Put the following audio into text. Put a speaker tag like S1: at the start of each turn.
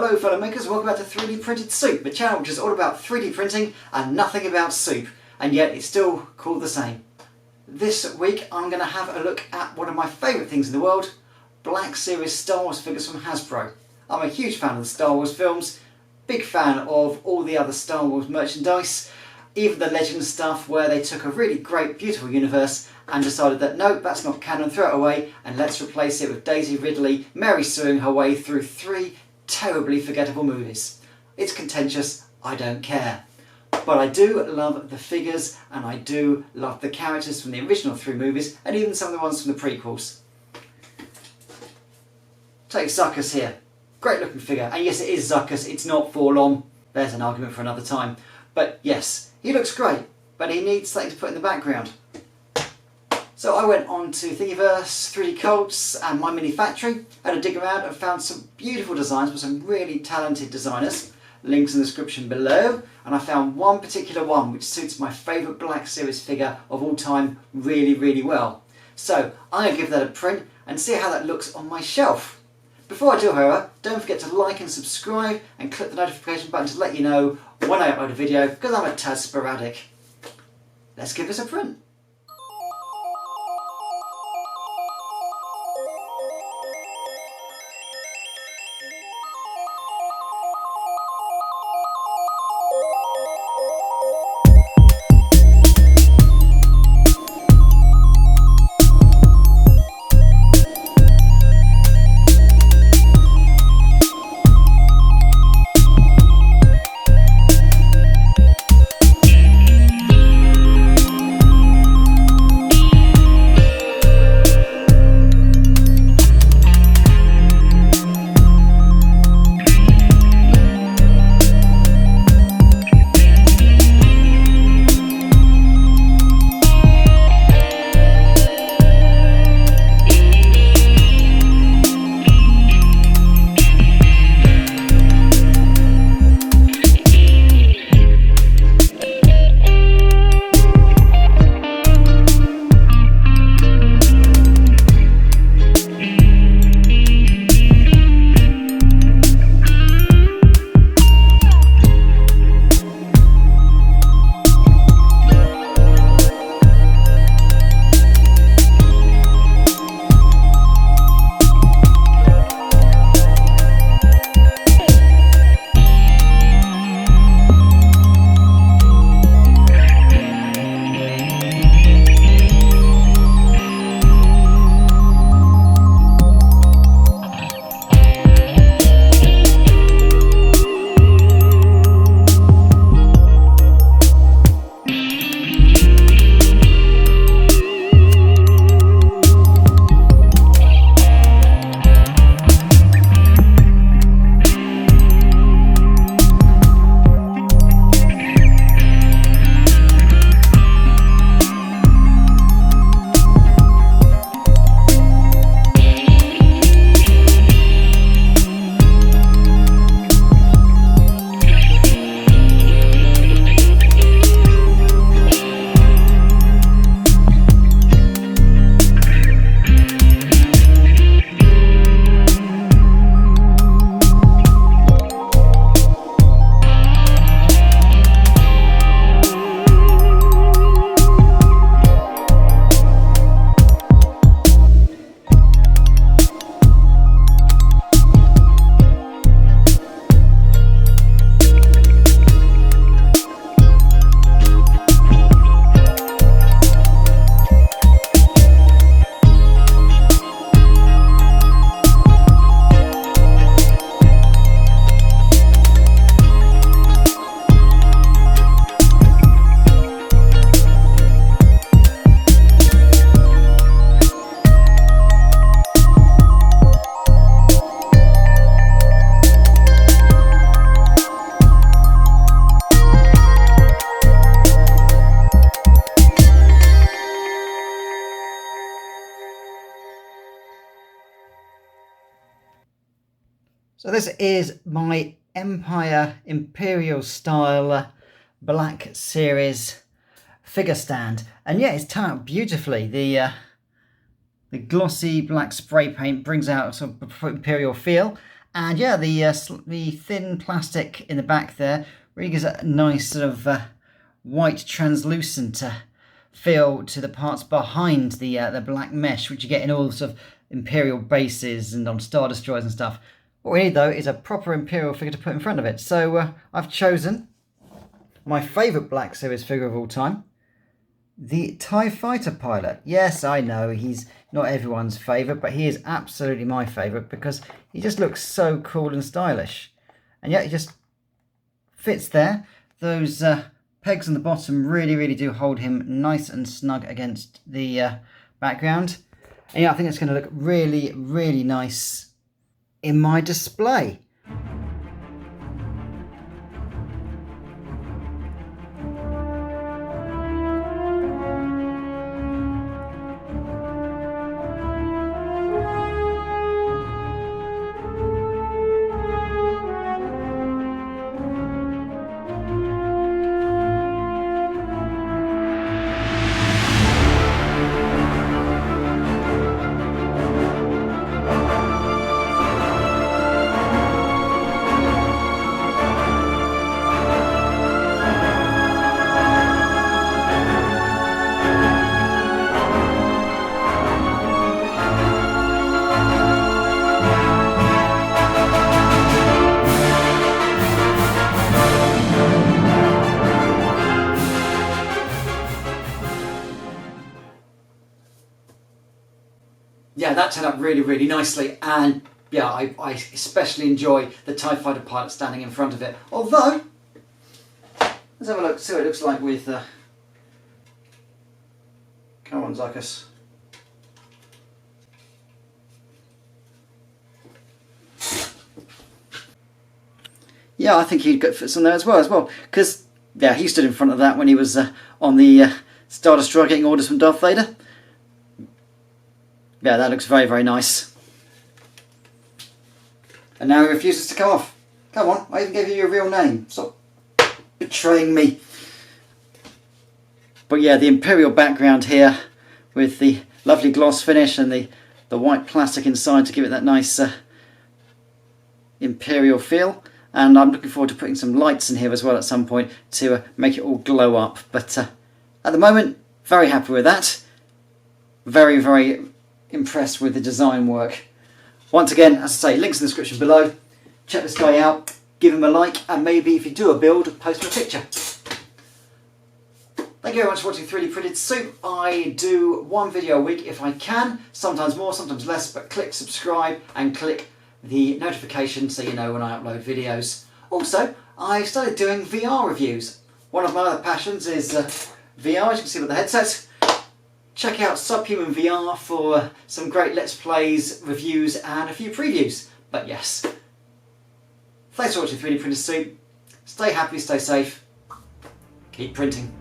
S1: Hello fellow makers, welcome back to 3D Printed Soup, the channel which is all about 3D printing and nothing about soup, and yet it's still called the same. This week I'm going to have a look at one of my favourite things in the world, Black Series Star Wars figures from Hasbro. I'm a huge fan of the Star Wars films, big fan of all the other Star Wars merchandise, even the Legends stuff where they took a really great, beautiful universe and decided that no, that's not canon, throw it away, and let's replace it with Daisy Ridley Mary Sueing her way through 3 terribly forgettable movies. It's contentious, I don't care. But I do love the figures and I do love the characters from the original 3 movies and even some of the ones from the prequels. Take Zuckuss here. Great looking figure, and yes, it is Zuckuss, it's not Forlom. There's an argument for another time. But yes, he looks great, but he needs something to put in the background. So I went on to Thingiverse, 3D Cults and My Mini Factory, had a dig around and found some beautiful designs by some really talented designers. Links in the description below, and I found one particular one which suits my favourite Black Series figure of all time really well. So I'm going to give that a print and see how that looks on my shelf. Before I do, however, don't forget to like and subscribe and click the notification button to let you know when I upload a video, because I'm a tad sporadic. Let's give this a print. So this is my Empire Imperial style Black Series figure stand, and yeah, it's turned out beautifully. The glossy black spray paint brings out a sort of Imperial feel, And yeah, the thin plastic in the back there really gives a nice sort of white translucent feel to the parts behind the black mesh, which you get in all sort of Imperial bases and on Star Destroyers and stuff. What we need though is a proper Imperial figure to put in front of it. So I've chosen my favourite Black Series figure of all time, the TIE Fighter pilot. Yes, I know he's not everyone's favourite, but he is absolutely my favourite because he just looks so cool and stylish. And yet he just fits there. Those pegs on the bottom really do hold him nice and snug against the background. And yeah, I think it's going to look really nice in my display. Yeah, that turned out really nicely, and yeah, I especially enjoy the TIE Fighter pilot standing in front of it. Although, let's have a look, see what it looks like with come on, Zykus. Yeah, I think he'd fit on there as well, because yeah, he stood in front of that when he was on the Star Destroyer getting orders from Darth Vader. Yeah, that looks very nice. And now he refuses to come off. Come on, I even gave you your real name. Stop betraying me. But yeah, the Imperial background here with the lovely gloss finish and the white plastic inside to give it that nice Imperial feel. And I'm looking forward to putting some lights in here as well at some point to make it all glow up. But at the moment, very happy with that. Very impressed with the design work. Once again, as I say, links in the description below. Check this guy out, give him a like, and maybe if you do a build, post him a picture. Thank you very much for watching 3D Printed Soup. I do one video a week if I can, sometimes more, sometimes less, but click subscribe and click the notification so you know when I upload videos. Also, I started doing VR reviews. One of my other passions is VR, as you can see with the headset. Check out Subhuman VR for some great Let's Plays, reviews and a few previews. But yes, thanks for watching 3D Printed Soup. Stay happy, stay safe, keep printing.